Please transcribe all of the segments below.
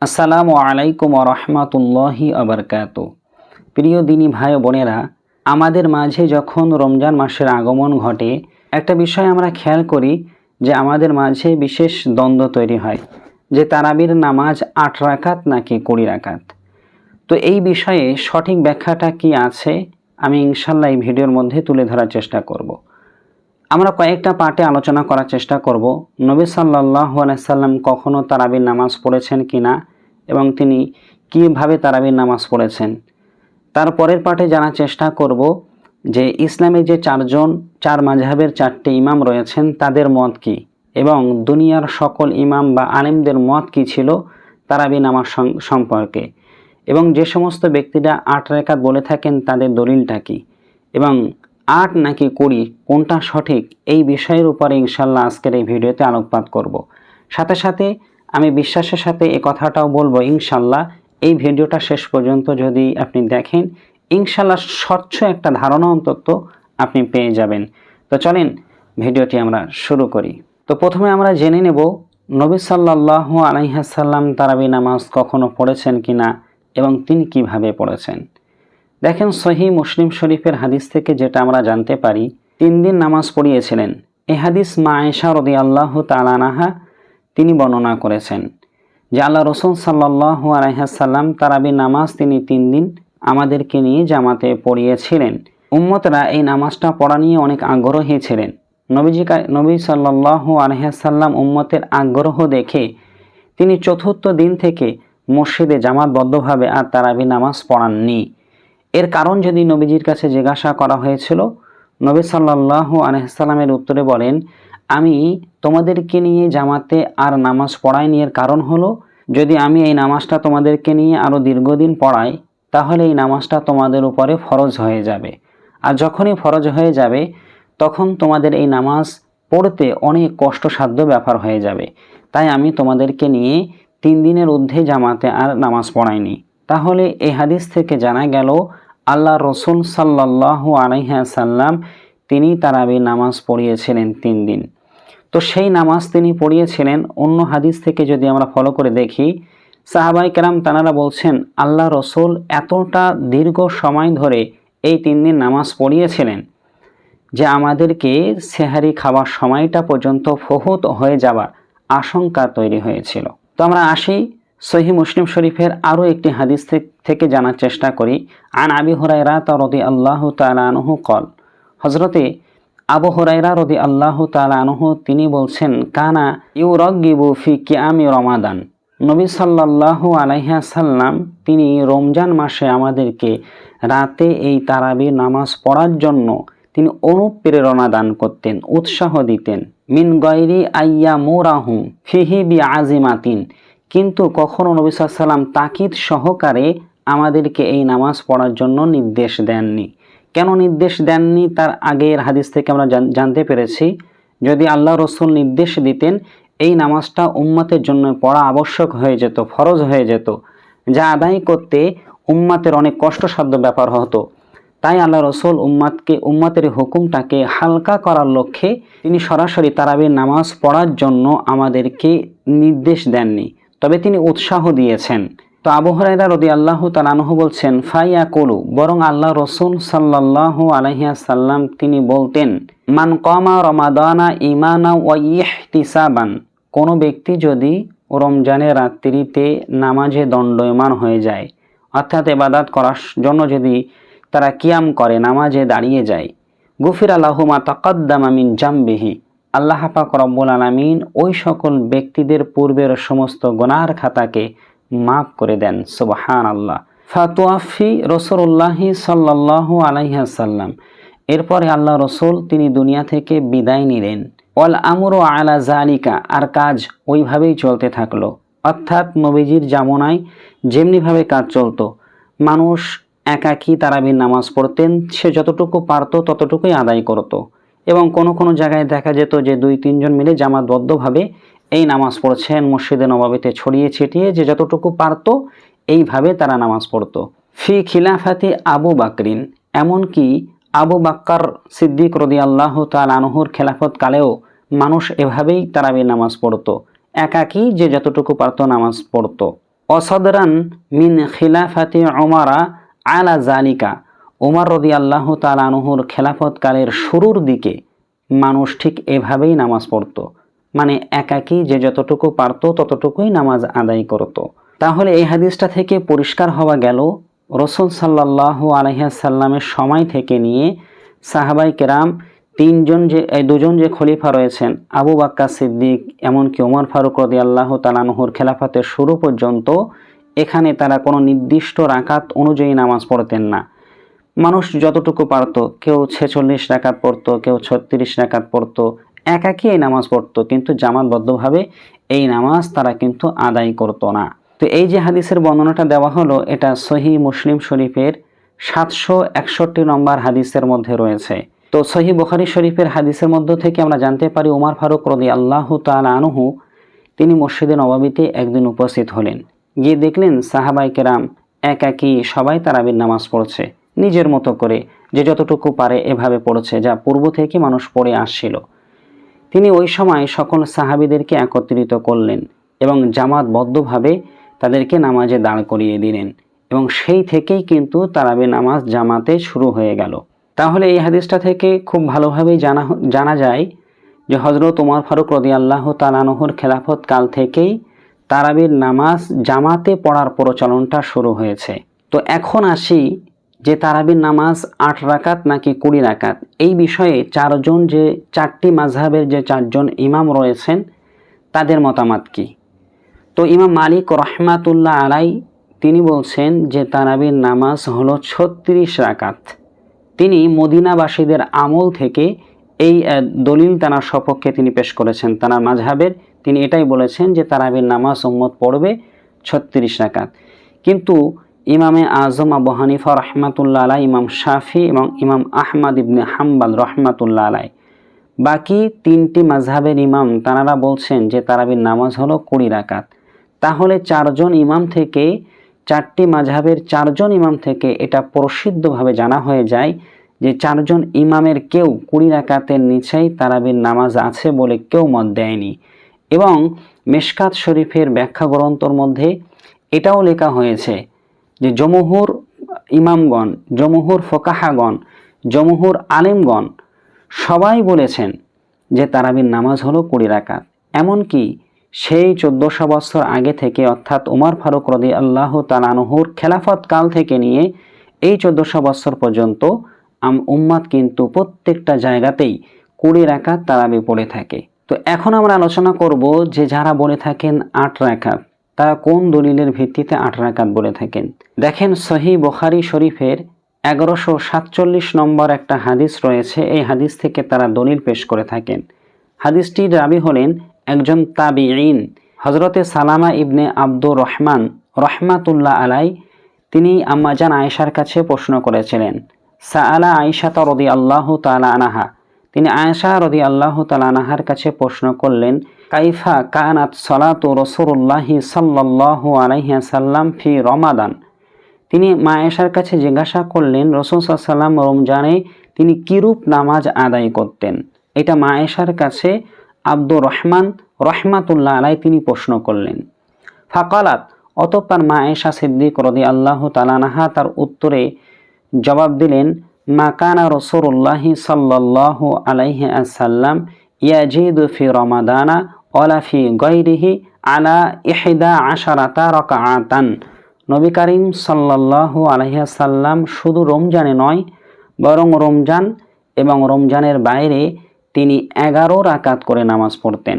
আসসালামু আলাইকুম ওয়া রাহমাতুল্লাহি ওয়া বারাকাতুহু। প্রিয় দিনী ভাই বোনেরা, আমাদের মাঝে যখন রমজান মাসের আগমন ঘটে, একটা বিষয় আমরা খেয়াল করি যে আমাদের মাঝে বিশেষ দ্বন্দ্ব তৈরি হয় যে তারাবির নামাজ ৮ রাকাত নাকি ২০ রাকাত। তো এই বিষয়ে সঠিক ব্যাখ্যাটা কি আছে আমি ইনশাআল্লাহ এই ভিডিওর মধ্যে তুলে ধরার চেষ্টা করব। আমরা কয়েকটা পার্টে আলোচনা করার চেষ্টা করব। নবী সাল্লাল্লাহু আলাইহি সাল্লাম কখনো তারাবির নামাজ পড়েছেন কিনা এবং তিনি কিভাবে তারাবির নামাজ পড়েছেন। তারপরের পার্টে জানার চেষ্টা করব যে ইসলামে যে চার মাযহাবের 4টে ইমাম রয়েছেন তাদের মত কি এবং দুনিয়ার সকল ইমাম বা আলেমদের মত কি ছিল তারাবি নামাজ সম্পর্কে, এবং যে সমস্ত ব্যক্তিরা ৮ রাকাত বলে থাকেন তাদের দলিলটা কি, এবং ৮ নাকি ২০ কোনটা সঠিক, এই বিষয়ের উপরে ইনশাল্লাহ আজকের এই ভিডিওতে আলোকপাত করব। সাথে সাথে আমি বিশ্বাসের সাথে এই কথাটাও বলবো, ইনশাল্লাহ এই ভিডিওটা শেষ পর্যন্ত যদি আপনি দেখেন ইনশাল্লাহ স্বচ্ছ একটা ধারণা অন্তত আপনি পেয়ে যাবেন। তো চলেন ভিডিওটি আমরা শুরু করি। তো প্রথমে আমরা জেনে নেব নবী সাল্লাল্লাহু আলাইহি সাল্লাম তারাবি নামাজ কখনো পড়েছেন কিনা এবং তিনি কিভাবে পড়েছেন। দেখেন, সহিহ মুসলিম শরীফের হাদিস থেকে যেটা আমরা জানতে পারি, 3 দিন নামাজ পড়িয়েছিলেন। এই হাদিস মা আয়েশা রাদিয়াল্লাহু তাআলা আনহা তিনি বর্ণনা করেছেন যে আল্লাহ রাসূল সাল্লাল্লাহু আলাইহি সাল্লাম তারাবি নামাজ তিনি 3 দিন আমাদেরকে নিয়ে জামাতে পড়িয়েছিলেন। উম্মতরা এই নামাজটা পড়া নিয়ে অনেক আগ্রহী ছিলেন। নবী সাল্লাল্লাহু আলাইহি সাল্লাম উম্মতের আগ্রহ দেখে তিনি 4র্থ দিন থেকে মসজিদে জামাতবদ্ধভাবে আর তারাবি নামাজ পড়াননি। এর কারণ যদি নবীজির কাছে জিজ্ঞাসা করা হয়েছিল, নবী সাল্লাল্লাহু আলাইহি সাল্লামের উত্তরে বলেন, আমি তোমাদেরকে নিয়ে জামাতে আর নামাজ পড়াইনি। এর কারণ হলো, যদি আমি এই নামাজটা তোমাদেরকে নিয়ে আরও দীর্ঘদিন পড়াই তাহলে এই নামাজটা তোমাদের উপরে ফরজ হয়ে যাবে, আর যখনই ফরজ হয়ে যাবে তখন তোমাদের এই নামাজ পড়তে অনেক কষ্টসাধ্য ব্যাপার হয়ে যাবে। তাই আমি তোমাদেরকে নিয়ে 3 দিনের ঊর্ধ্বে জামাতে আর নামাজ পড়াইনি। তাহলে এই হাদিস থেকে জানা গেল আল্লাহ রাসূল সাল্লাল্লাহু আলাইহি সাল্লাম তিনি তারাবি নামাজ পড়িয়েছিলেন 3 দিন। তো সেই নামাজ তিনি পড়িয়েছিলেন। অন্য হাদিস থেকে যদি আমরা ফলো করে দেখি, সাহাবায়ে কেরাম তানারা বলছেন আল্লাহ রাসূল এতটা দীর্ঘ সময় ধরে এই 3 দিন নামাজ পড়িয়েছিলেন যে আমাদেরকে সেহারি খাবার সময়টা পর্যন্ত ফহুত হয়ে যাওয়ার আশঙ্কা তৈরি হয়েছিল। তো আমরা আসি সহিহ মুসলিম শরীফের আরও একটি হাদিস থেকে জানার চেষ্টা করি। আন আবি হুরায়রা রাদিয়াল্লাহু তাআলা আনহু ক্বাল, হযরতে আবু হুরায়রা রাদিয়াল্লাহু তাআলা আনহু তিনি বলছেন, কানা ইউরাগিবু ফি কিয়ামি রমাদান, নবী সাল্লাল্লাহু আলাইহি সাল্লাম তিনি রমজান মাসে আমাদেরকে রাতে এই তারাবির নামাজ পড়ার জন্য তিনি অনুপ্রেরণা দান করতেন, উৎসাহ দিতেন। মিন গায়রি আইয়ামুরাহুম ফিহি বিআজিমাতিন, কিন্তু কখনো নবী সাল্লাল্লাহু আলাইহি সাল্লাম তাকিদ সহকারে আমাদেরকে এই নামাজ পড়ার জন্য নির্দেশ দেননি। কেন নির্দেশ দেননি তার আগের হাদিস থেকে আমরা জানতে পেরেছি, যদি আল্লাহ রাসূল নির্দেশ দিতেন এই নামাজটা উম্মতের জন্য পড়া আবশ্যক হয়ে যেত, ফরজ হয়ে যেত, যা আদায় করতে উম্মতের অনেক কষ্টসাধ্য ব্যাপার হতো। তাই আল্লাহ রাসূল উম্মতের হুকুমটাকে হালকা করার লক্ষ্যে তিনি সরাসরি তারাবির নামাজ পড়ার জন্য আমাদেরকে নির্দেশ দেননি, তবে তিনি উৎসাহ দিয়েছেন। তো আবু হুরায়রা রাদিয়াল্লাহু তাআলা আনহু বলছেন, ফায়াকুলু, বরং আল্লাহ রাসূল সাল্লাল্লাহু আলাইহি সাল্লাম তিনি বলতেন, মান কামা রমাদানা ঈমানা ওয়া ইহতিসাবান, কোন ব্যক্তি যদি রমজানের রাত্রিতে নামাজে দণ্ডায়মান হয়ে যায়, অর্থাৎ ইবাদত করার জন্য যদি তারা কিয়াম করে, নামাজে দাঁড়িয়ে যায়, গুফিরা লাহু মা তাকাদ্দামা মিন জামবিহি, আল্লাহ পাক রব্বুল আলামিন ওই সকল ব্যক্তিদের পূর্বের সমস্ত গুনাহর খাতাকে মাফ করে দেন। সুবহানাল্লাহ। ফাতুয়াফি রাসূলুল্লাহি সাল্লাল্লাহু আলাইহি সাল্লাম, এরপরে আল্লাহ রাসূল তিনি দুনিয়া থেকে বিদায় নিলেন। ওয়াল আমরু আলা যালিকা, আর কাজ ওইভাবেই চলতে থাকলো। অর্থাৎ নবীজির জামানায় যেমনিভাবে কাজ চলতো, মানুষ একাকী তারাবির নামাজ পড়তেন, সে যতটুকু পারত ততটুকুই আদায় করত, এবং কোনো জায়গায় দেখা যেত যে 2-3 জন মিলে জামাতবদ্ধভাবে এই নামাজ পড়ছেন মসজিদে নববীতে ছড়িয়ে ছিটিয়ে, যে যতটুকু পারত এইভাবে তারা নামাজ পড়তো। ফি খিলাফাতি আবু বাকরিন, এমনকি আবু বাক্কার সিদ্দিক রাদিয়াল্লাহু তাআলা আনহুর খেলাফত কালেও মানুষ এভাবেই তারাবির নামাজ পড়তো, একাকী যে যতটুকু পারত নামাজ পড়তো। অসদরান মিন খিলাফাতি উমারা আলা জালিকা, উমর রাদিয়াল্লাহু তাআলা আনহুর খেলাফতকালের শুরুর দিকে মানুষ ঠিক এভাবেই নামাজ পড়ত, মানে একাকী যে যতটুকু পারত ততটুকুই নামাজ আদায় করত। তাহলে এই হাদিসটা থেকে পরিষ্কার হওয়া গেল রাসূল সাল্লাল্লাহু আলাইহি সাল্লামের সময় থেকে নিয়ে সাহাবায়ে কেরাম দুজন যে খলিফা রয়েছেন আবু বকর সিদ্দিক এমনকি ওমর ফারুক রাদিয়াল্লাহু তাআলা আনহুর খেলাফতের শুরু পর্যন্ত এখানে তারা কোনো নির্দিষ্ট রাকাত অনুযায়ী নামাজ পড়তেন না। মানুষ যতটুকু পারত, কেউ 46 রাকাত পড়তো, কেউ 36 রাকাত পড়তো, একাকী এই নামাজ পড়তো, কিন্তু জামাতবদ্ধভাবে এই নামাজ তারা কিন্তু আদায় করতো না। তো এই যে হাদিসের বর্ণনাটা দেওয়া হলো এটা সহিহ মুসলিম শরীফের 761 নম্বর হাদিসের মধ্যে রয়েছে। তো সহিহ বুখারী শরীফের হাদিসের মধ্য থেকে আমরা জানতে পারি ওমর ফারুক রাদিয়াল্লাহু তাআলা আনহু তিনি মসজিদে নববীতে একদিন উপস্থিত হলেন, গিয়ে দেখলেন সাহাবায়ে কেরাম একাকী সবাই তারাবির নামাজ পড়ছে, নিজের মতো করে যে যতটুকু পারে এভাবে পড়ছে, যা পূর্ব থেকে মানুষ পড়ে আসছিল। তিনি ওই সময় সকল সাহাবীদেরকে একত্রিত করলেন এবং জামাতবদ্ধভাবে তাদেরকে নামাজে দাঁড় করিয়ে দিলেন, এবং সেই থেকেই কিন্তু তারাবির নামাজ জামাতে শুরু হয়ে গেল। তাহলে এই হাদিসটা থেকে খুব ভালোভাবেই জানা যায় যে হযরত ওমর ফারুক রাদিয়াল্লাহু তাআলা আনহুর খেলাফত কাল থেকেই তারাবির নামাজ জামাতে পড়ার প্রচলনটা শুরু হয়েছে। তো এখন আসি যে তারাবির নামাজ 8 রাকাত নাকি 20 রাকাত, এই বিষয়ে চারটি মাযহাবের যে 4 জন ইমাম রয়েছেন তাদের মতামত কি। তো ইমাম মালিক রাহমাতুল্লাহ আলাইহি তিনি বলছেন যে তারাবির নামাজ হলো 36 রাকাত। তিনি মদিনাবাসীদের আমল থেকে এই দলিল তানার সপক্ষে তিনি পেশ করেছেন, তানার মাযহাবের তিনি এটাই বলেছেন যে তারাবির নামাজ উম্মত পড়বে 36 রাকাত। কিন্তু ইমামে আজম আবু হানিফা রাহমাতুল্লাহ আলাইহি, ইমাম শাফি এবং ইমাম আহমদ ইবনে হাম্বল রাহমাতুল্লাহ আলাইহি, বাকি 3টি মাযহাবের ইমাম তানারা বলছেন যে তারাবির নামাজ হলো 20 রাকাত। তাহলে 4জন ইমাম থেকে 4টি মাযহাবের 4জন ইমাম থেকে এটা প্রসিদ্ধভাবে জানা হয়ে যায় যে 4জন ইমামের কেউ 20 রাকাতের নিচেই তারাবির নামাজ আছে বলে কেউ মত দেয়নি। এবং মিশকাত শরীফের ব্যাখ্যা গ্রন্থের মধ্যে এটাও লেখা হয়েছে যে জমহুর ইমামগণ, জমহুর ফোকাহাগণ, জমহুর আলেমগণ সবাই বলেছেন যে তারাবির নামাজ হলো 20 রাকাত। এমনকি সেই 1400 বছর আগে থেকে অর্থাৎ ওমর ফারুক রাদিয়াল্লাহু তাআলা আনহুর খেলাফত কাল থেকে নিয়ে এই 1400 বছর পর্যন্ত উম্মাত কিন্তু প্রত্যেকটা জায়গাতেই 20 রাকাত তারাবি পড়ে থাকে। তো এখন আমরা আলোচনা করব যে যারা বলে থাকেন 8 রাকাত, তারা কোন দলিলের ভিত্তিতে 8 রাকাত বলে থাকেন। দেখেন সহিহ বুখারী শরীফের 1147 নম্বর একটা হাদিস রয়েছে, এই হাদিস থেকে তারা দলিল পেশ করে থাকেন। হাদিসটির রাবি হলেন একজন তাবিঈন হযরতে সালামা ইবনে আব্দুর রহমান রাহমাতুল্লাহ আলাইহি। তিনি আম্মাজান আয়েশার কাছে প্রশ্ন করেছিলেন, সাআলা আয়েশা রাদিয়াল্লাহু তাআলা আনহা, তিনি আয়েশা রাদিয়াল্লাহু তাআলা আনহার কাছে প্রশ্ন করলেন, কাইফা কানাত সালাতু রাসূলুল্লাহি সাল্লাল্লাহু আলাইহি ওয়াসাল্লাম ফি রমাদান। তিনি মা আয়েশার কাছে জিজ্ঞাসা করলেন রাসূল সাল্লাল্লাহু আলাইহি ওয়াসাল্লাম রমজানে তিনি কিরূপ নামাজ আদায় করতেন। এটা মা আয়েশার কাছে আব্দুর রহমান রাহমাতুল্লাহ আলাইহি তিনি প্রশ্ন করলেন। ফাকালাত, অতঃপর মা আয়েশা সিদ্দিক রাদিয়াল্লাহু তাআলা আনহা তার উত্তরে জবাব দিলেন, মা কানা রাসূলুল্লাহি সাল্লাল্লাহু আলাইহি ওয়াসাল্লাম ইয়াজিদু ফি রমাদানা ওয়ালা ফি গায়রিহি আলা 11 রাকাআতান। নবী করিম সাল্লাল্লাহু আলাইহি ওয়াসাল্লাম শুধু রমজানে নয় বরং রমজান এবং রমজানের বাইরে তিনি 11 রাকাত করে নামাজ পড়তেন।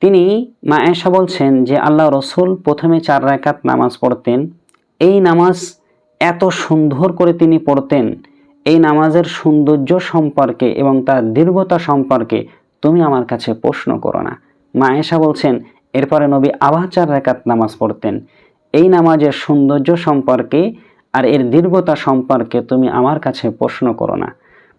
তিনি মা আয়েশা বলছেন যে আল্লাহ রসুল প্রথমে 4 রাকাত নামাজ পড়তেন। এই নামাজ এত সুন্দর করে তিনি পড়তেন, এই নামাজের সৌন্দর্য সম্পর্কে এবং তার দীর্ঘতা সম্পর্কে তুমি আমার কাছে প্রশ্ন করো না। মা আয়েশা বলছেন এরপরে নবী আবার 4 রাকাত নামাজ পড়তেন। এই নামাজের সৌন্দর্য সম্পর্কে আর এর দীর্ঘতা সম্পর্কে তুমি আমার কাছে প্রশ্ন করো না।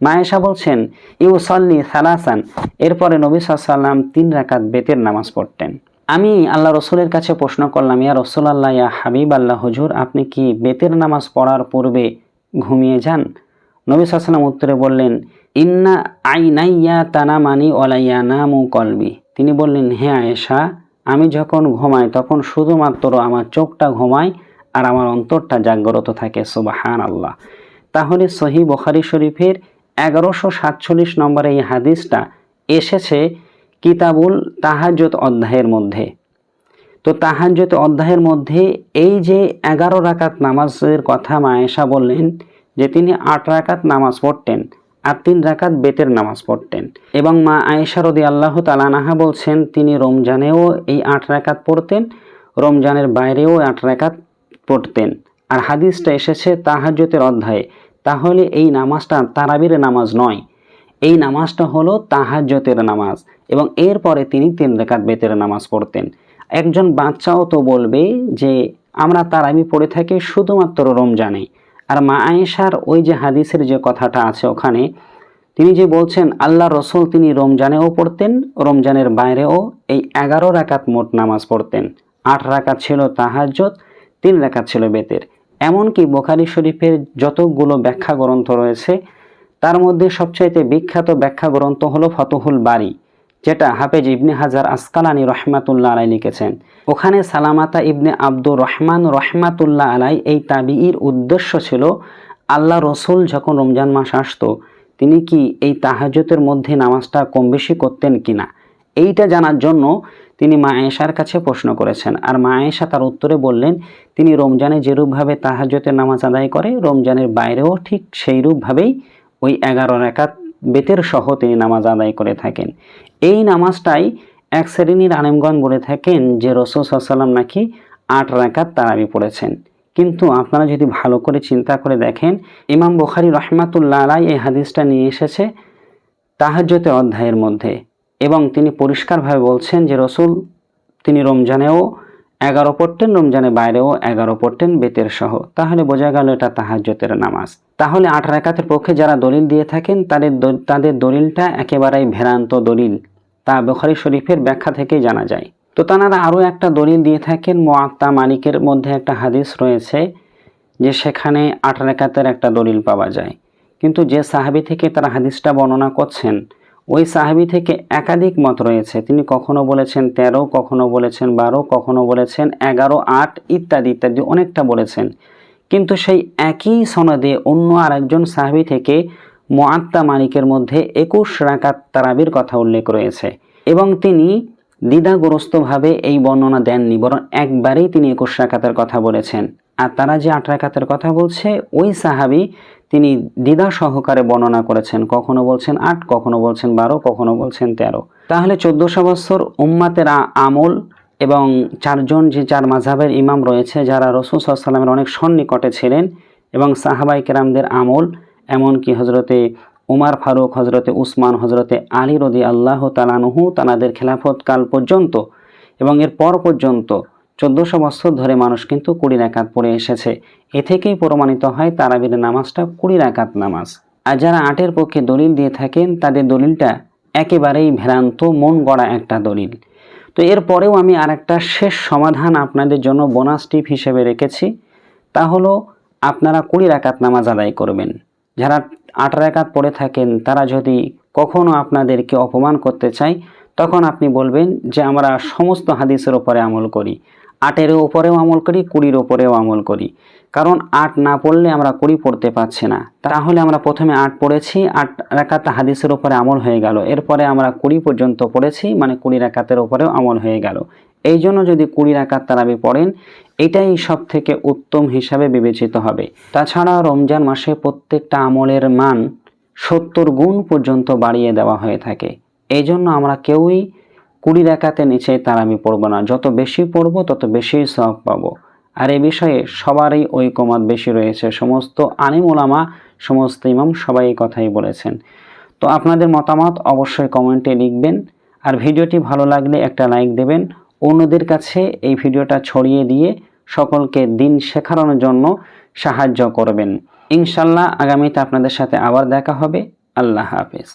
মা আয়েশা বলছেন ইউসাল্লি সালাসান, এরপরে নবী সাল্লাল্লাহু আলাইহি ওয়াসাল্লাম 3 রাকাত বেতের নামাজ পড়তেন। আমি আল্লাহ রসুলের কাছে প্রশ্ন করলাম, ইয়া রাসূলুল্লাহ, ইয়া হাবিব আল্লাহ, হুজুর আপনি কি বেতের নামাজ পড়ার পূর্বে ঘুমিয়ে যান? নবী সাল্লাল্লাহু আলাইহি ওয়াসাল্লাম উত্তরে বললেন, ইন্না আইনাইয়া তানামানি ওয়া লা ইয়ানামু কলবি। তিনি বললেন, হে আয়েশা, আমি যখন ঘুমাই তখন শুধুমাত্র আমার চোখটা ঘুমায় আর আমার অন্তরটা জাগ্রত থাকে। সুবহানাল্লাহ। তাহলে সহিহ বুখারী শরীফের 1147 নম্বরে এই হাদিসটা এসেছে কিতাবুল তাহাজ্জুদ অধ্যায়ের মধ্যে। তো তাহাজ্জুদ অধ্যায়ের মধ্যে এই যে 11 রাকাত নামাজের কথা মা আয়েশা বললেন যে তিনি 8 রাকাত নামাজ পড়তেন আর 3 রাকাত বেতের নামাজ পড়তেন, এবং মা আয়েশা রাদিয়াল্লাহু তাআলা আনহা বলছেন তিনি রমজানেও এই 8 রাকাত পড়তেন, রমজানের বাইরেও 8 রাকাত পড়তেন। আর হাদিসটা এসেছে তাহাজ্জুদের অধ্যায়ে। তাহলে এই নামাজটা তারাবির নামাজ নয়, এই নামাজটা হলো তাহাজ্জুদের নামাজ, এবং এরপরে তিনি 3 রাকাত বেতের নামাজ পড়তেন। একজন বাচ্চাও তো বলবে যে আমরা তারাবি পড়ে থাকি শুধুমাত্র রমজানে। আর মা আয়েশার ওই যে হাদিসের যে কথাটা আছে ওখানে তিনি যে বলছেন আল্লাহ রসুল তিনি রমজানেও পড়তেন, রমজানের বাইরেও এই 11 রাকাত মোট নামাজ পড়তেন। 8 রাকাত ছিল তাহাজ্জুদ, 3 রাকাত ছিল বেতের। এমনকি বুখারী শরীফের যতগুলো ব্যাখ্যা গ্রন্থ রয়েছে তার মধ্যে সবচাইতে বিখ্যাত ব্যাখ্যা গ্রন্থ হলো ফতুহুল বারী, যেটা হাফেজ ইবনে হাজার আসকালানি রহমাতুল্লাহ আলাই লিখেছেন। ওখানে সালামাতা ইবনে আব্দুর রহমান রহমাতুল্লাহ আলাই এই তাবিঈর উদ্দেশ্য ছিল আল্লাহ রসুল যখন রমজান মাস আসতো তিনি কি এই তাহাজ্জুদের মধ্যে নামাজটা কম বেশি করতেন কিনা, এইটা জানার জন্য তিনি মা আয়েশার কাছে প্রশ্ন করেছেন। আর মা আয়েশা তার উত্তরে বললেন তিনি রমজানে যেরূপভাবে তাহাজ্জুদের নামাজ আদায় করে রমজানের বাইরেও ঠিক সেই রূপভাবেই ওই 11 রাকাত বেতের সহ তিনি নামাজ আদায় করে থাকেন। এই নামাজটাই এক শ্রেণীর আলেমগণ বলে থাকেন যে রাসূল সাল্লাল্লাহু আলাইহি ওয়াসাল্লাম নাকি 8 রাকাত তারাবি পড়েছেন। কিন্তু আপনারা যদি ভালো করে চিন্তা করে দেখেন ইমাম বুখারী রহমাতুল্লাহ আলাই এই হাদিসটা নিয়ে এসেছে তাহাজ্জুদের অধ্যায়ের মধ্যে, এবং তিনি পরিষ্কারভাবে বলছেন যে রাসূল তিনি রমজানেও 11 পড়তেন, রমজানের বাইরেও 11 পড়তেন বেতের সহ। তাহলে বোঝা গেল এটা তাহাজ্জুদের নামাজ। তাহলে 8 রাকাতের পক্ষে যারা দলিল দিয়ে থাকেন তাদের দলিলটা একেবারেই ভ্রান্ত দলিল, তা বুখারী শরীফের ব্যাখ্যা থেকেই জানা যায়। তো তারা আরও একটা দলিল দিয়ে থাকেন, মুআত্তা মালিকের মধ্যে একটা হাদিস রয়েছে যে সেখানে 8 রাকাতের একটা দলিল পাওয়া যায়। কিন্তু যে সাহাবী থেকে তারা হাদিসটা বর্ণনা করছেন ওই সাহাবী থেকে একাধিক মত রয়েছে। তিনি কখনো বলেছেন 13, কখনো বলেছেন 12, কখনো বলেছেন 11, 8 ইত্যাদি ইত্যাদি অনেকটা বলেছেন। কিন্তু সেই একই সনদে অন্য আরেকজন সাহাবী থেকে মুআত্তা মালিকের মধ্যে 21 রাকাত তারাবির কথা উল্লেখ রয়েছে, এবং তিনি দ্বিধাগ্রস্তভাবে এই বর্ণনা দেননি, বরং একবারেই তিনি 21 রাকাতের কথা বলেছেন। আর তারা যে 8 রাকাতের কথা বলছে ওই সাহাবী তিনি দ্বিধা সহকারে বর্ণনা করেছেন, কখনো বলছেন 8, কখনো বলছেন 12, কখনো বলছেন 13। তাহলে 1400 বছর উম্মাতের আমল এবং 4 জন যে 4 মাযহাবের ইমাম রয়েছে যারা রাসূল সাল্লাল্লাহু আলাইহি ওয়াসাল্লামের অনেক সন্নিকটে ছিলেন, এবং সাহাবায়ে কেরামদের আমল, এমনকি হযরতে উমার ফারুক, হযরতে উসমান, হযরতে আলী রাদিয়াল্লাহু তাআলা আনহু তাদের খেলাফত কাল পর্যন্ত এবং এর পর পর্যন্ত 1400 বছর ধরে মানুষ কিন্তু 20 রাকাত পড়ে এসেছে। এ থেকেই প্রমাণিত হয় তারাবির নামাজটা 20 রাকাত নামাজ। আর যারা 8-এর পক্ষে দলিল দিয়ে থাকেন তাদের দলিলটা একেবারেই ভ্রান্ত, মন গড়া একটা দলিল। তো এরপরেও আমি আরেকটা শেষ সমাধান আপনাদের জন্য বোনাস টিপ হিসেবে রেখেছি, তা হলো আপনারা 20 রাকাত নামাজ আদায় করবেন। যারা 8 রাকাত পড়ে থাকেন তারা যদি কখনো আপনাদেরকে অপমান করতে চায় তখন আপনি বলবেন যে আমরা সমস্ত হাদিসের উপরে আমল করি, 8-এর উপরেও আমল করি, 20-এর উপরেও আমল করি। কারণ 8 না পড়লে আমরা 20 পড়তে পারছি না। তাহলে আমরা প্রথমে 8 পড়েছি, 8 রাকাত হাদিসের উপরে আমল হয়ে গেল, এরপরে আমরা 20 পর্যন্ত পড়েছি, মানে 20 রাকাতের উপরেও আমল হয়ে গেল। এই জন্য যদি 20 রাকাত তারাবি পড়েন এটাই সব থেকে উত্তম হিসাবে বিবেচিত হবে। তাছাড়া রমজান মাসে প্রত্যেকটা আমলের মান 70 গুণ পর্যন্ত বাড়িয়ে দেওয়া হয়ে থাকে। এই জন্য আমরা কেউই 20 রাকাতের নিচে তারাবি পড়ব না, যত বেশি পড়ব তত বেশি সওয়াব পাবো। আর এই বিষয়ে সবারই ঐকমত বেশি রয়েছে, সমস্ত আলিম ওলামা, সমস্ত ইমাম সবাই এই কথাই বলেছেন। তো আপনাদের মতামত অবশ্যই কমেন্টে লিখবেন, আর ভিডিওটি ভালো লাগলে একটা লাইক দেবেন, অন্যদের কাছে এই ভিডিওটা ছড়িয়ে দিয়ে সকলকে দিন শেখানোর জন্য সাহায্য করবেন। ইনশাল্লাহ আগামীতে আপনাদের সাথে আবার দেখা হবে। আল্লাহ হাফেজ।